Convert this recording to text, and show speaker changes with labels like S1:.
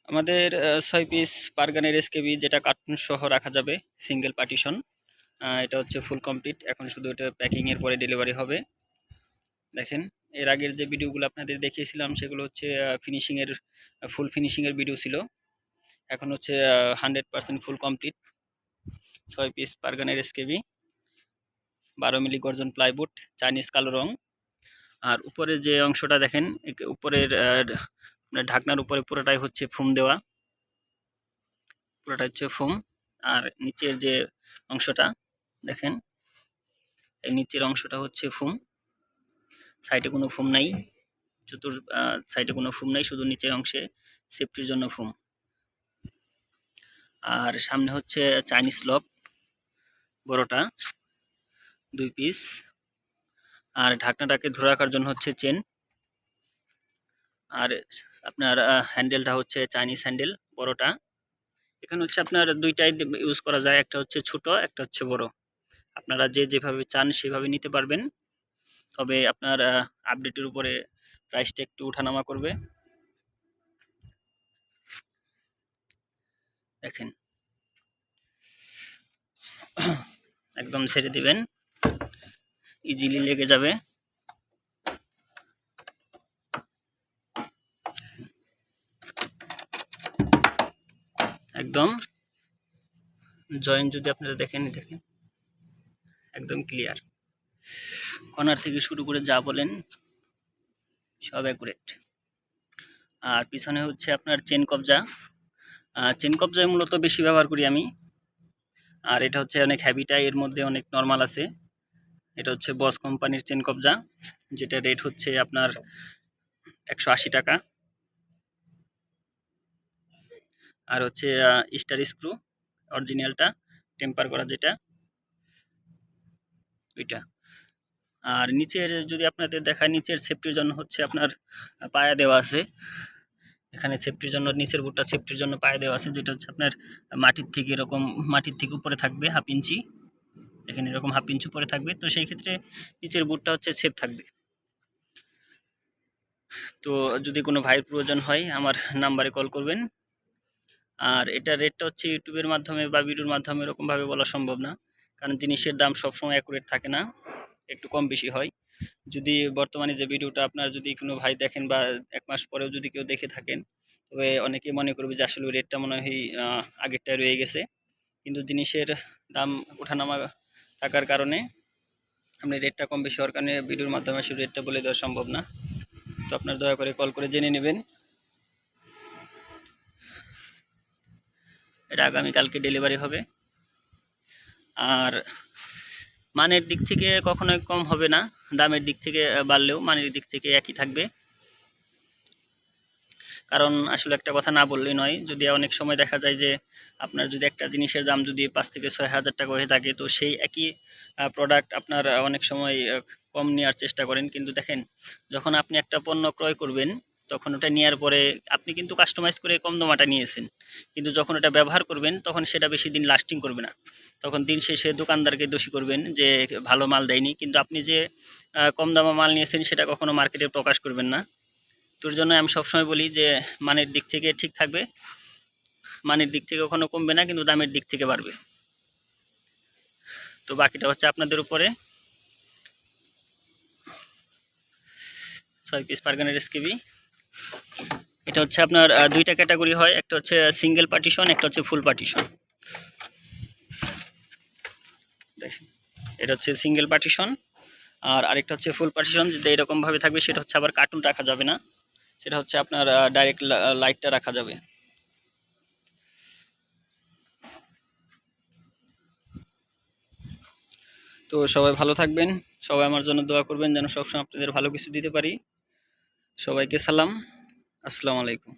S1: আমাদের ৬ piece বার্গানের SKB যেটা cartoon সহ রাখা যাবে, সিঙ্গেল পার্টিশন। এটা হচ্ছে ফুল কমপ্লিট, এখন শুধু এটা প্যাকিংয়ের পরে ডেলিভারি হবে। দেখেন, এর আগের যে ভিডিওগুলো আপনাদের দেখিয়েছিলাম সেগুলো হচ্ছে ফিনিশিংয়ের, ফুল ফিনিশিংয়ের ভিডিও ছিল। এখন হচ্ছে 100% ফুল কমপ্লিট ৬ পিস বার্গানের এসকেবি, 12 মিলি গর্জন প্লাইউড, চাইনিজ কালো রং। আর উপরের যে অংশটা দেখেন, উপরের ঢাকনার উপরে পুরোটাই হচ্ছে ফোম দেওয়া, পুরোটা হচ্ছে ফোম। আর নিচের যে অংশটা দেখেন, এই নিচের অংশটা হচ্ছে ফোম, সাইডে কোনো ফোম নাই, সাইডে কোনো ফোম নাই, শুধু নিচের অংশে সেফটির জন্য ফোম। আর সামনে হচ্ছে চাইনিজ লক, বড়টা 2 পিস। আর ঢাকনাটাকে ধরে রাখার জন্য হচ্ছে চেন। আর আপনার হ্যান্ডেলটা হচ্ছে চাইনিজ হ্যান্ডেল, বড়টা। এখানে হচ্ছে আপনার দুইটাই ইউজ করা যায়, একটা হচ্ছে ছোট, একটা হচ্ছে বড়। আপনারা যেভাবে চান সেভাবে নিতে পারবেন। তবে আপনার আপডেটের উপরে প্রাইসটা একটু ওঠানামা করবে। দেখেন, একদম ছেড়ে দিবেন, ইজিলি লেগে যাবে। একদম জয়েন্ট যদি আপনারা দেখেন একদম ক্লিয়ার, কর্নার থেকে শুরু করে যা বলেন সব অ্যাকুরেট। আর পিছনে হচ্ছে আপনার চেন কবজা, চেন কবজায় মূলত বেশি ব্যবহার করি আমি। আর এটা হচ্ছে অনেক হ্যাভিটা, এর মধ্যে অনেক নর্মাল আছে। এটা হচ্ছে বস কোম্পানির চেন কবজা, যেটা রেট হচ্ছে আপনার 180 টাকা। আর হচ্ছে স্টার স্ক্রু, অরিজিনালটা টেম্পার করা যেটা, ওইটা। আর নিচের যদি আপনাদের দেখায়, নিচের সেফটির জন্য হচ্ছে আপনার পায়া দেওয়া আছে। এখানে সেফটির জন্য, নিচের বুটটা সেফটির জন্য পায়া দেওয়া আছে, যেটা হচ্ছে আপনার মাটির থেকে উপরে থাকবে 1/2 ইঞ্চি। এখানে এরকম 1/2 ইঞ্চি উপরে থাকবে, তো সেই ক্ষেত্রে নিচের বুটটা হচ্ছে সেফ থাকবে। তো যদি কোনো ভাইয়ের প্রয়োজন হয় আমার নাম্বারে কল করবেন। আর এটা রেটটা হচ্ছে ইউটিউবের মাধ্যমে বা ভিডিওর মাধ্যমে এরকমভাবে বলা সম্ভব না, কারণ জিনিসের দাম সবসময় অ্যাকুরেট থাকে না, একটু কম বেশি হয়। যদি বর্তমানে যে ভিডিওটা আপনার যদি কোনো ভাই দেখেন বা 1 মাস পরেও যদি কেউ দেখে থাকেন, তবে অনেকে মনে করবে যে আসলে রেটটা মনে হয় আগেরটায় রয়ে গেছে। কিন্তু জিনিসের দাম ওঠানামা থাকার কারণে আপনি রেটটা কম বেশি হওয়ার কারণে ভিডিওর মাধ্যমে আসলে রেটটা বলে দেওয়া সম্ভব না। তো আপনার দয়া করে কল করে জেনে নেবেন। এটা আগামীকালকে ডেলিভারি হবে। আর মানের দিক থেকে কখনোই কম হবে না, দামের দিক থেকে বাড়লেও মানের দিক থেকে একই থাকবে। কারণ আসলে একটা কথা না বললেই নয়, যদি অনেক সময় দেখা যায় যে আপনার যদি একটা জিনিসের দাম যদি 5 থেকে 6 হাজার টাকা হয়ে থাকে, তো সেই একই প্রোডাক্ট আপনার অনেক সময় কম নেওয়ার চেষ্টা করেন। কিন্তু দেখেন, যখন আপনি একটা পণ্য ক্রয় করবেন, তখন ওটা নেওয়ার পরে আপনি কিন্তু কাস্টমাইজ করে কম দামাটা নিয়েছেন, কিন্তু যখন ওটা ব্যবহার করবেন তখন সেটা বেশি দিন লাস্টিং করবে না। তখন দিন শেষে দোকানদারকে দোষী করবেন যে ভালো মাল দেয়নি, কিন্তু আপনি যে কম দামে মাল নিয়েছেন সেটা কখনো মার্কেটে প্রকাশ করবেন না। তোর জন্য আমি সবসময় বলি যে মানের দিক থেকে ঠিক থাকবে, মানের দিক থেকে কখনো কমবে না, কিন্তু দামের দিক থেকে বাড়বে। তো বাকিটা হচ্ছে আপনাদের উপরে। 6 পিস বার্গানের এসকেবি, এটা হচ্ছে আপনার দুইটা ক্যাটাগরি হয়, একটা হচ্ছে সিঙ্গেল পার্টিশন, একটা হচ্ছে ফুল পার্টিশন। দেখেন, এটা হচ্ছে সিঙ্গেল পার্টিশন, আর আরেকটা হচ্ছে ফুল পার্টিশন, যেটা এরকমভাবে থাকবে। সেটা হচ্ছে আবার কার্টুন রাখা যাবে না, সেটা হচ্ছে আপনার ডাইরেক্ট লাইটটা রাখা যাবে। তো সবাই ভালো থাকবেন, সবাই আমার জন্য দোয়া করবেন যেন সবসময় আপনাদের ভালো কিছু দিতে পারি। সবাইকে সালাম, আসসালামু আলাইকুম।